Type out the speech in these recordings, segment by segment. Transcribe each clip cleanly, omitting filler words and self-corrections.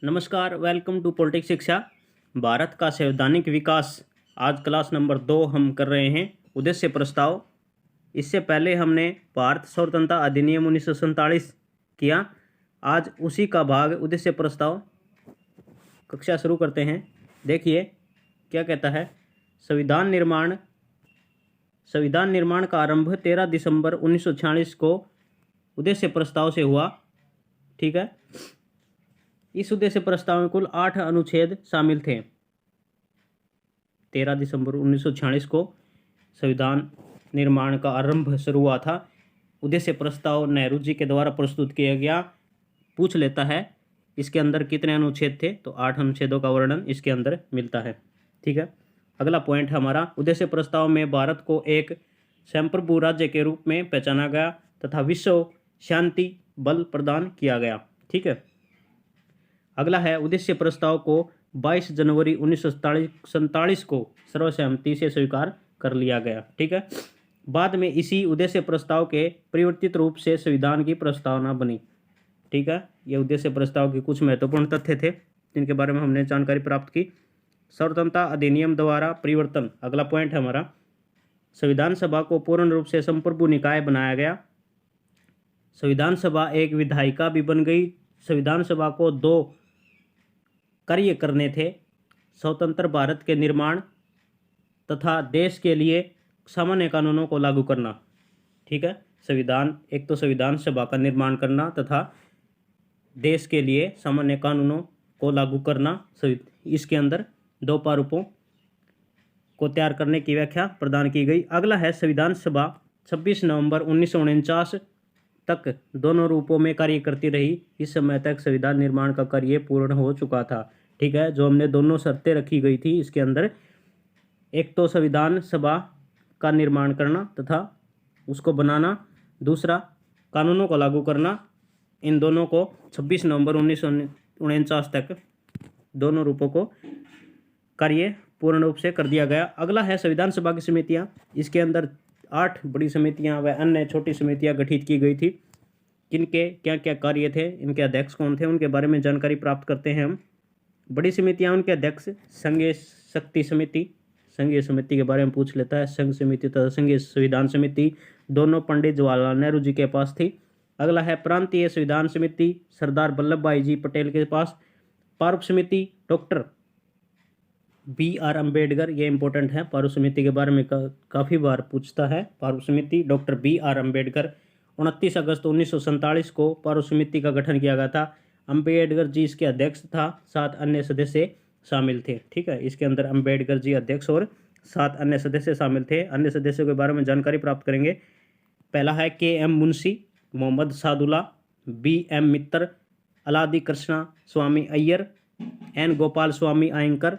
नमस्कार, welcome to politics शिक्षा। भारत का संवैधानिक विकास, आज क्लास नंबर 2 हम कर रहे हैं। उद्देश्य प्रस्ताव। इससे पहले हमने भारत स्वतंत्रता अधिनियम 1947 किया। आज उसी का भाग उद्देश्य प्रस्ताव कक्षा शुरू करते हैं। देखिए क्या कहता है। संविधान निर्माण का आरंभ 13 दिसंबर 1946 को उद्देश्य प्रस्ताव से हुआ। ठीक है। इस उद्देश्य प्रस्ताव में कुल 8 अनुच्छेद शामिल थे। 13 दिसंबर 1946 को संविधान निर्माण का आरंभ शुरू हुआ था। उद्देश्य प्रस्ताव नेहरू जी के द्वारा प्रस्तुत किया गया। पूछ लेता है इसके अंदर कितने अनुच्छेद थे, तो 8 अनुच्छेदों का वर्णन इसके अंदर मिलता है। ठीक है। अगला पॉइंट हमारा, उद्देश्य प्रस्ताव में भारत को एक संप्रभु राज्य के रूप में पहचाना गया तथा विश्व शांति बल प्रदान किया गया। ठीक है। अगला है, उद्देश्य प्रस्ताव को 22 जनवरी 1947 को सर्वसहमति से स्वीकार कर लिया गया। ठीक है। बाद में इसी उद्देश्य प्रस्ताव के परिवर्तित रूप से संविधान की प्रस्तावना बनी। ठीक है। ये उद्देश्य प्रस्ताव के कुछ महत्वपूर्ण तथ्य थे जिनके बारे में हमने जानकारी प्राप्त की। स्वतंत्रता अधिनियम द्वारा परिवर्तन। अगला पॉइंट है हमारा, संविधान सभा को पूर्ण रूप से संप्रभु निकाय बनाया गया। संविधान सभा एक विधायिका भी बन गई। संविधान सभा को 2 कार्य करने थे: स्वतंत्र भारत के निर्माण तथा देश के लिए सामान्य कानूनों को लागू करना। ठीक है। एक तो संविधान सभा का निर्माण करना तथा देश के लिए सामान्य कानूनों को लागू करना। इसके अंदर 2 प्रारूपों को तैयार करने की व्याख्या प्रदान की गई। अगला है, संविधान सभा 26 नवंबर 1949 तक दोनों रूपों में कार्य करती रही। इस समय तक संविधान निर्माण का कार्य पूर्ण हो चुका था। ठीक है। जो हमने दोनों शर्तें रखी गई थी इसके अंदर, एक तो संविधान सभा का निर्माण करना तथा उसको बनाना, दूसरा कानूनों को लागू करना। इन दोनों को 26 नवंबर 1949 तक दोनों रूपों को कार्य पूर्ण रूप से कर दिया गया। अगला है, संविधान सभा की समितियां। इसके अंदर 8 बड़ी समितियां व अन्य छोटी समितियां गठित की गई थी। किनके क्या क्या कार्य थे, इनके अध्यक्ष कौन थे, उनके बारे में जानकारी प्राप्त करते हैं हम। बड़ी समितियां, उनके अध्यक्ष संघीय शक्ति समिति, संघीय समिति के बारे में पूछ लेता है। संघ समिति तथा संघीय संविधान समिति दोनों पंडित जवाहरलाल नेहरू जी के पास थी। अगला है, प्रांतीय संविधान समिति सरदार वल्लभ भाई जी पटेल के पास। प्रारूप समिति डॉक्टर BR अम्बेडकर, ये इंपॉर्टेंट है। प्रारूप समिति के बारे में काफ़ी बार पूछता है। प्रारूप समिति डॉक्टर BR अम्बेडकर। 29 अगस्त 1947 को प्रारूप समिति का गठन किया गया था। अम्बेडकर जी इसके अध्यक्ष था, 7 अन्य सदस्य शामिल थे। ठीक है। इसके अंदर अम्बेडकर जी अध्यक्ष और 7 अन्य सदस्य शामिल थे। अन्य सदस्यों के बारे में जानकारी प्राप्त करेंगे। पहला है KM मुंशी, मोहम्मद सादुल्ला, BM मित्तर, अलादी कृष्णा स्वामी अय्यर, N गोपाल स्वामी आयंकर,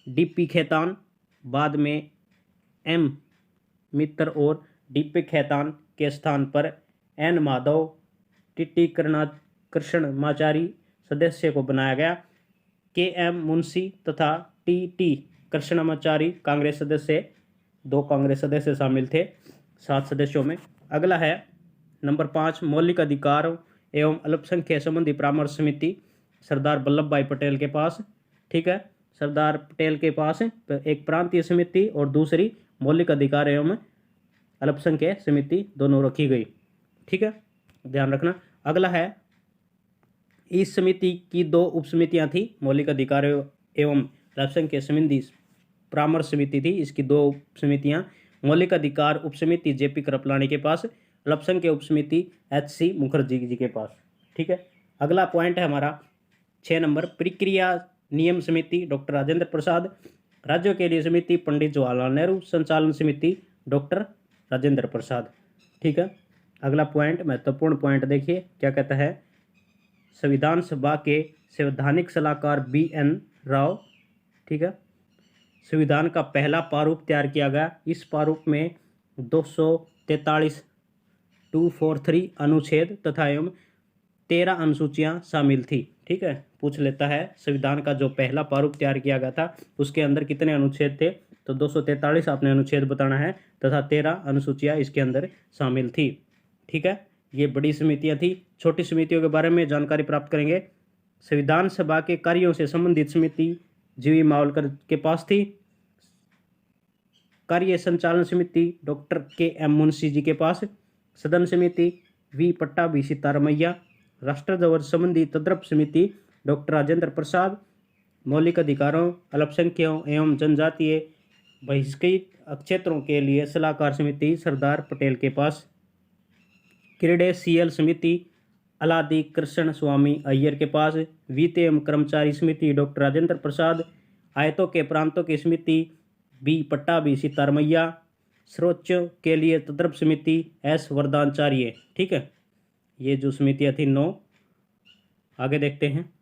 DP खेतान। बाद में M मित्तर और DP खेतान के स्थान पर N माधव, TT कृष्णमाचारी सदस्य को बनाया गया। KM मुंशी तथा TT कृष्णमाचारी कांग्रेस सदस्य, 2 कांग्रेस सदस्य शामिल थे 7 सदस्यों में। अगला है नंबर 5, मौलिक अधिकार एवं अल्पसंख्यक संबंधी परामर्श समिति सरदार वल्लभ भाई पटेल के पास। ठीक है। सरदार पटेल के पास एक प्रांतीय समिति और दूसरी मौलिक अधिकार एवं अल्पसंख्यक समिति दोनों रखी गई। ठीक है, ध्यान रखना। अगला है, इस समिति की 2 उपसमितियां थी। मौलिक अधिकार एवं अल्पसंख्यक संबंधी परामर्श समिति थी, इसकी 2 उपसमितियां। मौलिक अधिकार उपसमिति JP कृपलानी के पास, अल्पसंख्यक उपसमिति HC मुखर्जी जी के पास। ठीक है। अगला पॉइंट है हमारा 6 नंबर, प्रक्रिया नियम समिति डॉक्टर राजेंद्र प्रसाद, राज्यों के लिए समिति पंडित जवाहरलाल नेहरू, संचालन समिति डॉक्टर राजेंद्र प्रसाद। ठीक है। अगला पॉइंट, महत्वपूर्ण पॉइंट देखिए क्या कहता है। संविधान सभा के संवैधानिक सलाहकार BN राव। ठीक है। संविधान का पहला प्रारूप तैयार किया गया। इस प्रारूप में 243 अनुच्छेद तथा एवं 13 अनुसूचियां शामिल थी। ठीक है। पूछ लेता है संविधान का जो पहला प्रारूप तैयार किया गया था उसके अंदर कितने अनुच्छेद थे, तो 243 आपने अनुच्छेद बताना है तथा 13 अनुसूचियां इसके अंदर शामिल थी। ठीक है। ये बड़ी समितियां थी। छोटी समितियों के बारे में जानकारी प्राप्त करेंगे। संविधान सभा के कार्यों से संबंधित समिति जीवी मावलकर के पास थी। कार्य संचालन समिति डॉक्टर के.एम. मुंशी जी के पास। सदन समिति वी. पट्टाभी सीतारमैया। राष्ट्र ध्वज संबंधी तद्रप समिति डॉक्टर राजेंद्र प्रसाद। मौलिक अधिकारों, अल्पसंख्यकों एवं जनजातीय बहिष्कृत क्षेत्रों के लिए सलाहकार समिति सरदार पटेल के पास। क्रीडेंशियल समिति अलादी कृष्ण स्वामी अय्यर के पास। वित्त एवं कर्मचारी समिति डॉक्टर राजेंद्र प्रसाद। आयतों के प्रांतों की समिति बी. पट्टाभी सीतारमैया। सर्वोच्च के लिए तद्रप समिति एस. वरदाचार्य। ठीक है, ये जो समितियाँ थी 9। आगे देखते हैं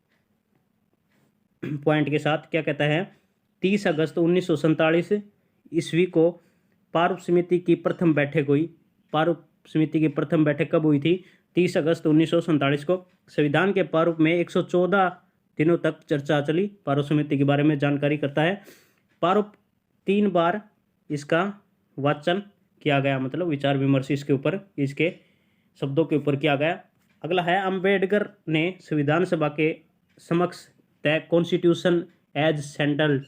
पॉइंट के साथ क्या कहता है। 30 अगस्त 1947 ईस्वी को पारूप समिति की प्रथम बैठक हुई। पारूप समिति की प्रथम बैठक कब हुई थी? 30 अगस्त 1947 को। संविधान के प्रारूप में 114 दिनों तक चर्चा चली। पारूप समिति के बारे में जानकारी करता है। प्रारूप 3 बार इसका वाचन किया गया, मतलब विचार विमर्श इसके ऊपर, इसके शब्दों के ऊपर किया गया। अगला है, अंबेडकर ने संविधान सभा के समक्ष the constitution as settled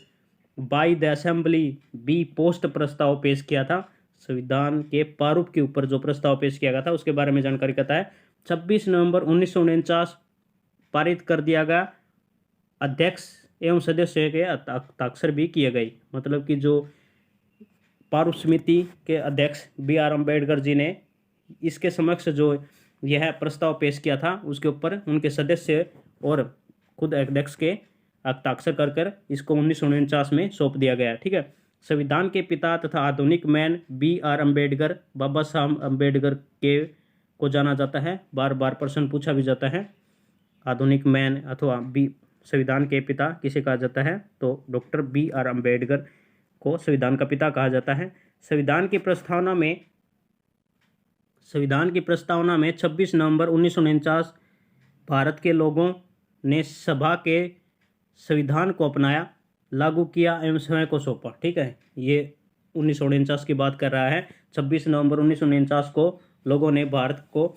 by the assembly be passed प्रस्ताव पेश किया था। संविधान के प्रारूप के ऊपर जो प्रस्ताव पेश किया गया था उसके बारे में जानकारी करता है। 26 नवंबर 1949 पारित कर दिया गया। अध्यक्ष एवं सदस्य के हस्ताक्षर भी किए गए। मतलब कि जो प्रारूप समिति के अध्यक्ष बी.आर. अम्बेडकर जी ने इसके समक्ष जो यह प्रस्ताव पेश किया था उसके ऊपर उनके सदस्य और खुद अध्यक्ष के हस्ताक्षर कर इसको 1949 में सौंप दिया गया। ठीक है, संविधान के पिता तथा आधुनिक मैन बी.आर. अम्बेडकर, बाबा साहब अम्बेडकर के को जाना जाता है। बार बार प्रश्न पूछा भी जाता है, आधुनिक मैन अथवा संविधान के पिता किसे कहा जाता है? तो डॉक्टर बी.आर. अम्बेडकर को संविधान का पिता कहा जाता है। संविधान की प्रस्तावना में 26 नवंबर 1949 भारत के लोगों ने सभा के संविधान को अपनाया, लागू किया एवं समय को सौंपा। ठीक है, ये 1949 की बात कर रहा है। 26 नवंबर 1949 को लोगों ने भारत को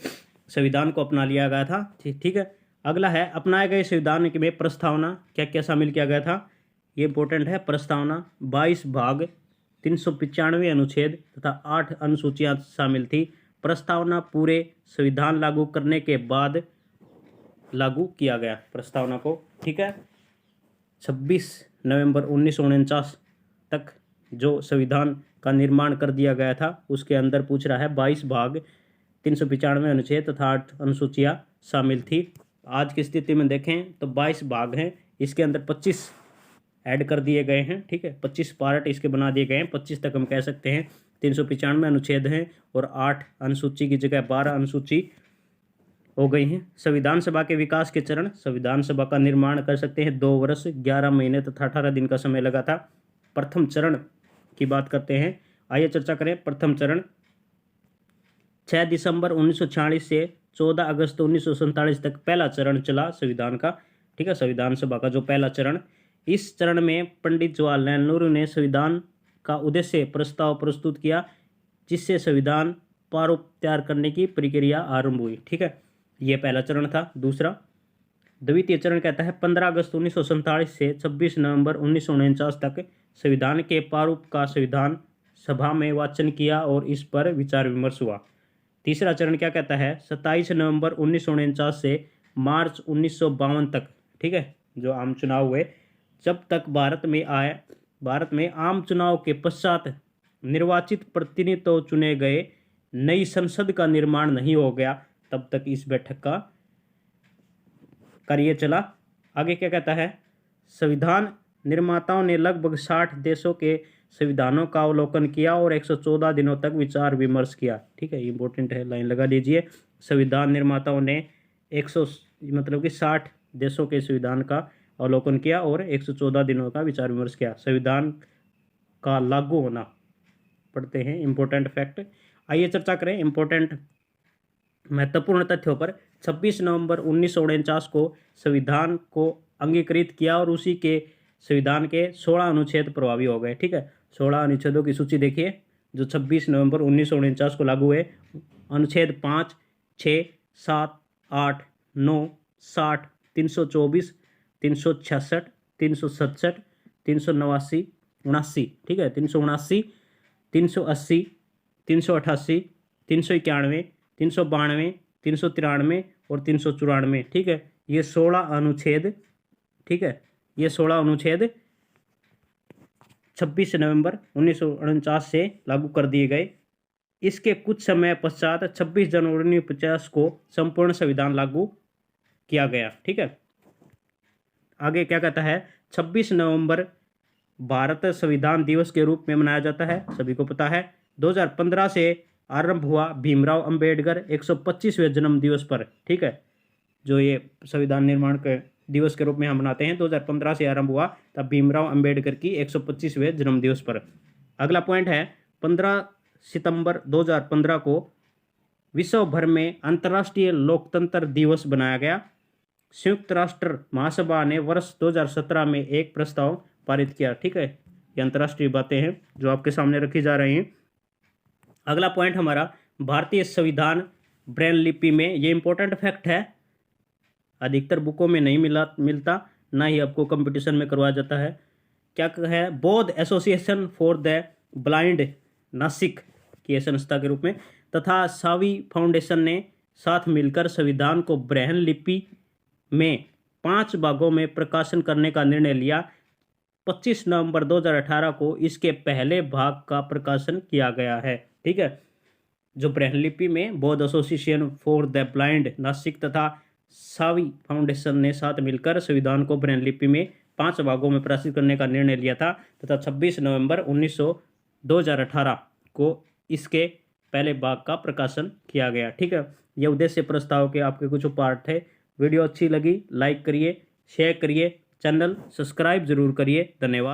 संविधान को अपना लिया गया था। ठीक है, अगला है, अपनाए गए संविधान में प्रस्तावना क्या क्या शामिल किया गया था? ये इंपॉर्टेंट है। प्रस्तावना 22 भाग, 395 अनुच्छेद तथा 8 अनुसूचियां शामिल थी। प्रस्तावना पूरे संविधान लागू करने के बाद लागू किया गया प्रस्तावना को। ठीक है, 26 नवंबर 1949 तक जो संविधान का निर्माण कर दिया गया था उसके अंदर पूछ रहा है 22 भाग, 395 अनुच्छेद तथा 8 अनुसूचियां शामिल थी। आज की स्थिति में देखें तो 22 भाग हैं, इसके अंदर 25 ऐड कर दिए गए हैं। ठीक है, 25 पार्ट इसके बना दिए गए हैं, 25 तक हम कह सकते हैं। 395 अनुच्छेद हैं और 8 अनुसूची की जगह 12 अनुसूची हो गई हैं। संविधान सभा के विकास के चरण, संविधान सभा का निर्माण कर सकते हैं 2 वर्ष 11 महीने तथा 18 दिन का समय लगा था। प्रथम चरण की बात करते हैं, आइए चर्चा करें। प्रथम चरण 6 दिसंबर 1946 से 14 अगस्त 1947 तक पहला चरण चला संविधान का। ठीक है, संविधान सभा का जो पहला चरण, इस चरण में पंडित जवाहरलाल नेहरू ने संविधान का उद्देश्य प्रस्ताव प्रस्तुत किया, जिससे संविधान प्रारूप तैयार करने की प्रक्रिया आरंभ हुई। ठीक है, यह पहला चरण था। दूसरा, द्वितीय चरण कहता है 15 अगस्त 1947 से 26 नवंबर 1949 तक संविधान के प्रारूप का संविधान सभा में वाचन किया और इस पर विचार विमर्श हुआ। तीसरा चरण क्या कहता है 27 नवंबर 1949 से मार्च 1952 तक, ठीक है, जो आम चुनाव हुए, जब तक भारत में आम चुनाव के पश्चात निर्वाचित प्रतिनिधि चुने गए नई संसद का निर्माण नहीं हो गया, तब तक इस बैठक का कार्य चला। आगे क्या कहता है, संविधान निर्माताओं ने लगभग 60 देशों के संविधानों का अवलोकन किया और 114 दिनों तक विचार विमर्श किया। ठीक है, इंपॉर्टेंट है, लाइन लगा दीजिए। संविधान निर्माताओं ने 60 देशों के संविधान का अवलोकन किया और 114 दिनों का विचार विमर्श किया। संविधान का लागू होना, पढ़ते हैं इंपॉर्टेंट फैक्ट। आइए चर्चा करें इंपॉर्टेंट महत्वपूर्ण तथ्यों पर। 26 नवंबर 1949 को संविधान को अंगीकृत किया और उसी के संविधान के 16 अनुच्छेद प्रभावी हो गए। ठीक है, 16 अनुच्छेदों की सूची देखिए जो 26 नवंबर 1949 को लागू हुए। अनुच्छेद 5, 6, 7, 8, 9, 60, 324, 366, 367, 389, 79, ठीक है, 379, 380, 388, 391, 392, 393 और 394, ठीक है। ये 16 अनुच्छेद, ठीक है, ये 16 अनुच्छेद 26 नवंबर 1949 से लागू कर दिए गए। इसके कुछ समय पश्चात 26 जनवरी 1950 को संपूर्ण संविधान लागू किया गया, ठीक है। आगे क्या कहता है, 26 नवंबर भारत संविधान दिवस के रूप में मनाया जाता है, सभी को पता है। 2015 से आरंभ हुआ भीमराव अंबेडकर 125वें जन्म दिवस पर, ठीक है, जो ये संविधान निर्माण के दिवस के रूप में हम मनाते हैं, 2015 से आरंभ हुआ तब भीमराव अंबेडकर की 125वें जन्म दिवस पर। अगला पॉइंट है, 15 सितंबर 2015 को विश्व भर में अंतर्राष्ट्रीय लोकतंत्र दिवस बनाया गया। संयुक्त राष्ट्र महासभा ने वर्ष 2017 में एक प्रस्ताव पारित किया, ठीक है। ये अंतर्राष्ट्रीय बातें हैं जो आपके सामने रखी जा रही हैं। अगला पॉइंट हमारा, भारतीय संविधान ब्रेल लिपि में, ये इंपॉर्टेंट फैक्ट है, अधिकतर बुकों में नहीं मिलता, ना ही आपको कंपटीशन में करवाया जाता है। क्या है, बौद्ध association for the blind Nashik की संस्था के रूप में तथा सावी फाउंडेशन ने साथ मिलकर संविधान को ब्रेल लिपि में 5 भागों में प्रकाशन करने का निर्णय लिया। 25 नवंबर 2018 को इसके पहले भाग का प्रकाशन किया गया है, ठीक है। जो ब्रेल लिपि में बौद्ध association for the blind Nashik तथा सावी फाउंडेशन ने साथ मिलकर संविधान को ब्रेल लिपि में 5 भागों में प्रकाशित करने का निर्णय लिया था तथा 26 नवंबर 2018 को इसके पहले भाग का प्रकाशन किया गया, ठीक है। यह उद्देश्य प्रस्ताव के आपके कुछ पार्ट थे। वीडियो अच्छी लगी लाइक करिए, शेयर करिए, चैनल सब्सक्राइब जरूर करिए। धन्यवाद।